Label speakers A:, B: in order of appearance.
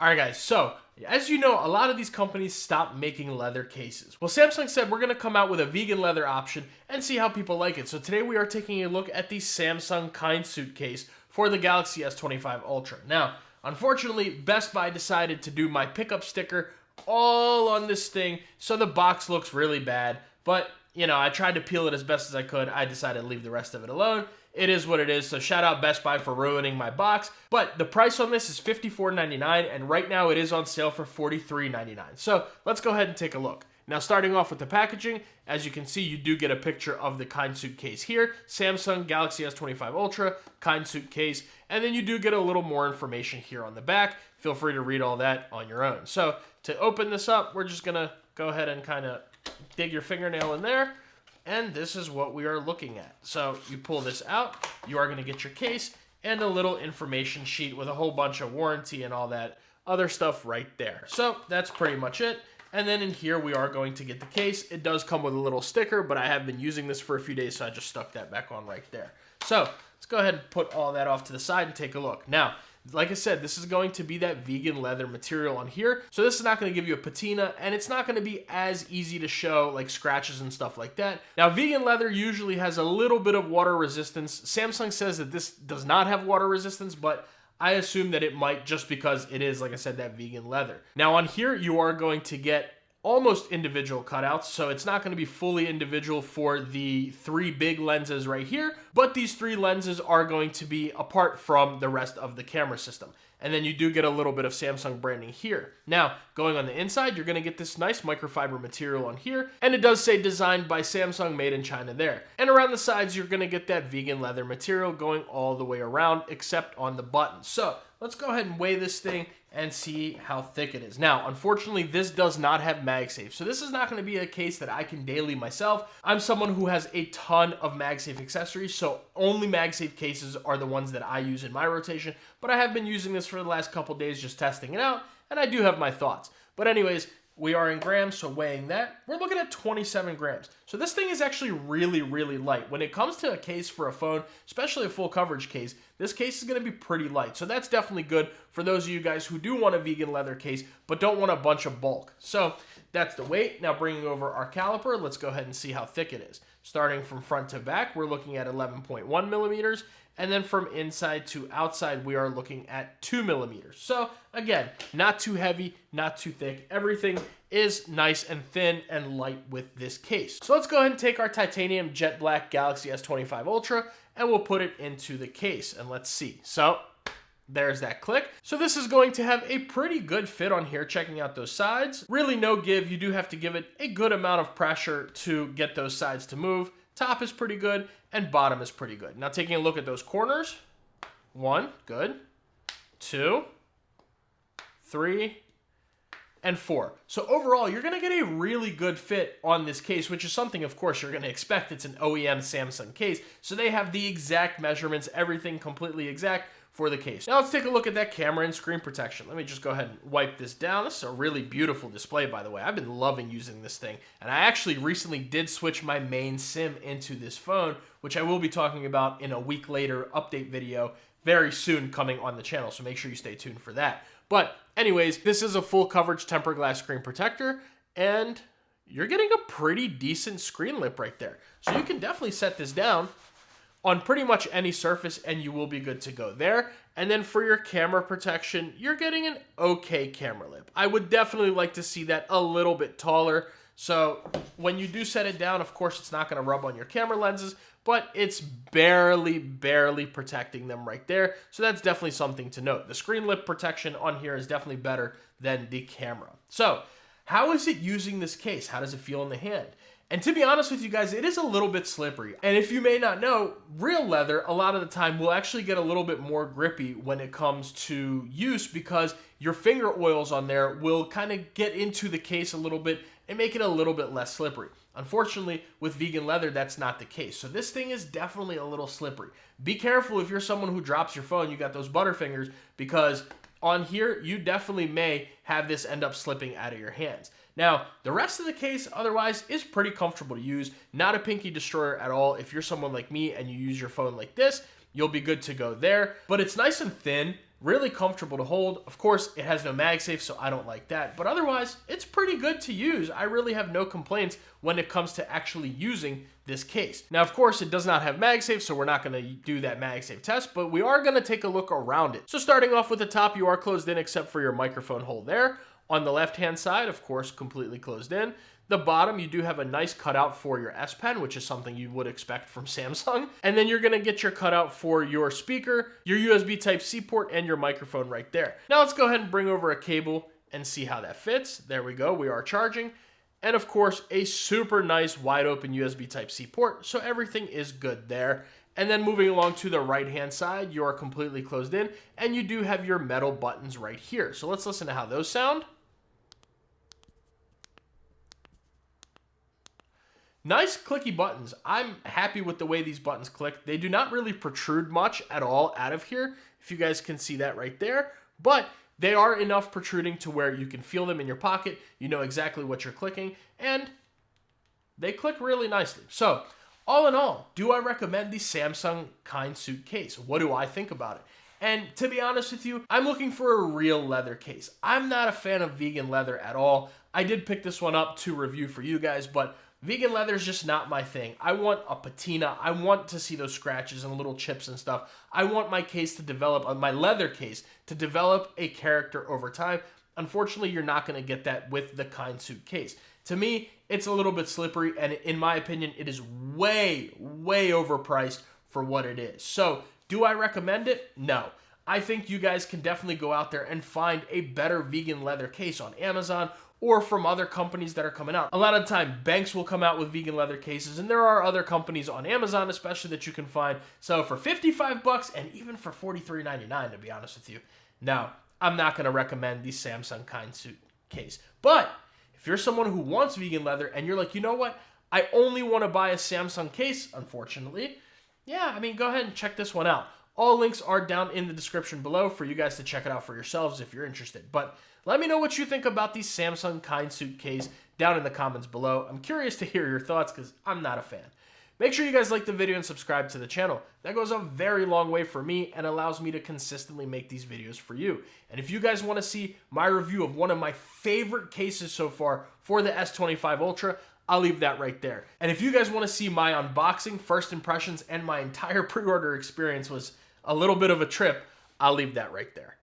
A: Alright guys, so as you know, a lot of these companies stopped making leather cases. Well, Samsung said we're going to come out with a vegan leather option and see how people like it. So today we are taking a look at the Samsung Kindsuit Case for the Galaxy S25 Ultra. Now, unfortunately, Best Buy decided to do my pickup sticker all on this thing, so the box looks really bad. But, you know, I tried to peel it as best as I could. I decided to leave the rest of it alone. It is what it is, so shout out Best Buy for ruining my box. But the price on this is $54.99, and right now it is on sale for $43.99. So let's go ahead and take a look. Now, starting off with the packaging, as you can see, you do get a picture of the Kindsuit Case here. Samsung Galaxy S25 Ultra, Kindsuit Case, and then you do get a little more information here on the back. Feel free to read all that on your own. So to open this up, we're just gonna go ahead and kind of dig your fingernail in there. And this is what we are looking at. So you pull this out, you are going to get your case and a little information sheet with a whole bunch of warranty and all that other stuff right there. So that's pretty much it. And then in here, we are going to get the case. It does come with a little sticker, but I have been using this for a few days, so I just stuck that back on right there. So let's go ahead and put all that off to the side and take a look. Now, like I said, this is going to be that vegan leather material on here. So this is not going to give you a patina, and it's not going to be as easy to show like scratches and stuff like that. Now, vegan leather usually has a little bit of water resistance. Samsung says that this does not have water resistance, but I assume that it might just because it is, like I said, that vegan leather. Now on here, you are going to get almost individual cutouts, so it's not going to be fully individual for the three big lenses right here, but these three lenses are going to be apart from the rest of the camera system. And then you do get a little bit of Samsung branding here. Now, going on the inside, you're going to get this nice microfiber material on here, and it does say designed by Samsung, made in China there. And around the sides, you're going to get that vegan leather material going all the way around, except on the buttons. So let's go ahead and weigh this thing and see how thick it is. Now, unfortunately, this does not have MagSafe, so this is not going to be a case that I can daily myself. I'm someone who has a ton of MagSafe accessories, so only MagSafe cases are the ones that I use in my rotation, but I have been using this for the last couple days just testing it out, and I do have my thoughts. But anyways, we are in grams, so weighing that, we're looking at 27 grams. So this thing is actually really, really light. When it comes to a case for a phone, especially a full coverage case, this case is going to be pretty light. So that's definitely good for those of you guys who do want a vegan leather case, but don't want a bunch of bulk. So that's the weight. Now bringing over our caliper, let's go ahead and see how thick it is. Starting from front to back, we're looking at 11.1 millimeters. And then from inside to outside, we are looking at 2 millimeters. So again, not too heavy, not too thick. Everything is nice and thin and light with this case. So let's go ahead and take our titanium jet black Galaxy S25 Ultra and we'll put it into the case and let's see. So there's that click. So this is going to have a pretty good fit on here, checking out those sides. Really no give. You do have to give it a good amount of pressure to get those sides to move. Top is pretty good and bottom is pretty good. Now taking a look at those corners. 1, good. 2, 3, and 4. So overall, you're going to get a really good fit on this case, which is something, of course, you're going to expect. It's an OEM Samsung case. So they have the exact measurements, everything completely exact for the case. Now let's take a look at that camera and screen protection. Let me just go ahead and wipe this down. This is a really beautiful display, by the way. I've been loving using this thing. And I actually recently did switch my main SIM into this phone, which I will be talking about in a week later update video very soon coming on the channel. So make sure you stay tuned for that. But anyways, this is a full coverage tempered glass screen protector, and you're getting a pretty decent screen lip right there. So you can definitely set this down on pretty much any surface and you will be good to go there. And then for your camera protection, you're getting an okay camera lip. I would definitely like to see that a little bit taller. So when you do set it down, of course, it's not going to rub on your camera lenses, but it's barely protecting them right there. So that's definitely something to note. The screen lip protection on here is definitely better than the camera. So how is it using this case? How does it feel in the hand? And to be honest with you guys, it is a little bit slippery. And if you may not know, real leather, a lot of the time, will actually get a little bit more grippy when it comes to use because your finger oils on there will kind of get into the case a little bit and make it a little bit less slippery. Unfortunately, with vegan leather, that's not the case. So this thing is definitely a little slippery. Be careful if you're someone who drops your phone, you got those butterfingers, because on here, you definitely may have this end up slipping out of your hands. Now, the rest of the case otherwise is pretty comfortable to use. Not a pinky destroyer at all. If you're someone like me and you use your phone like this, you'll be good to go there. But it's nice and thin. really comfortable to hold. Of course, it has no MagSafe, so I don't like that, but otherwise, it's pretty good to use. I really have no complaints when it comes to actually using this case. Now, of course, it does not have MagSafe, so we're not going to do that MagSafe test, but we are going to take a look around it. So starting off with the top, you are closed in except for your microphone hole there. On the left-hand side, of course, completely closed in. The bottom, you do have a nice cutout for your S Pen, which is something you would expect from Samsung. And then you're gonna get your cutout for your speaker, your USB Type-C port, and your microphone right there. Now let's go ahead and bring over a cable and see how that fits. There we go, we are charging. And of course, a super nice wide open USB Type-C port, so everything is good there. And then moving along to the right-hand side, you are completely closed in, and you do have your metal buttons right here. So let's listen to how those sound. Nice clicky buttons. I'm happy with the way these buttons click. They do not really protrude much at all out of here, if you guys can see that right there, but they are enough protruding to where you can feel them in your pocket, you know exactly what you're clicking, and they click really nicely. So, all in all, do I recommend the Samsung Kindsuit case? What do I think about it? And to be honest with you, I'm looking for a real leather case. I'm not a fan of vegan leather at all. I did pick this one up to review for you guys, but vegan leather is just not my thing. I want a patina. I want to see those scratches and little chips and stuff. I want my case to develop, my leather case, to develop a character over time. Unfortunately, you're not going to get that with the Kindsuit case. To me, it's a little bit slippery, and in my opinion, it is way, way overpriced for what it is. So, do I recommend it? No. I think you guys can definitely go out there and find a better vegan leather case on Amazon or from other companies that are coming out. A lot of the time, banks will come out with vegan leather cases, and there are other companies on Amazon especially that you can find. So for 55 bucks and even for $43.99, to be honest with you, no, I'm not going to recommend the Samsung Kindsuit case. But if you're someone who wants vegan leather and you're like, you know what, I only want to buy a Samsung case, unfortunately, yeah, I mean, go ahead and check this one out. All links are down in the description below for you guys to check it out for yourselves if you're interested. But let me know what you think about the Samsung Kindsuit case down in the comments below. I'm curious to hear your thoughts because I'm not a fan. Make sure you guys like the video and subscribe to the channel. That goes a very long way for me and allows me to consistently make these videos for you. And if you guys want to see my review of one of my favorite cases so far for the S25 Ultra, I'll leave that right there. And if you guys want to see my unboxing, first impressions, and my entire pre-order experience was a little bit of a trip, I'll leave that right there.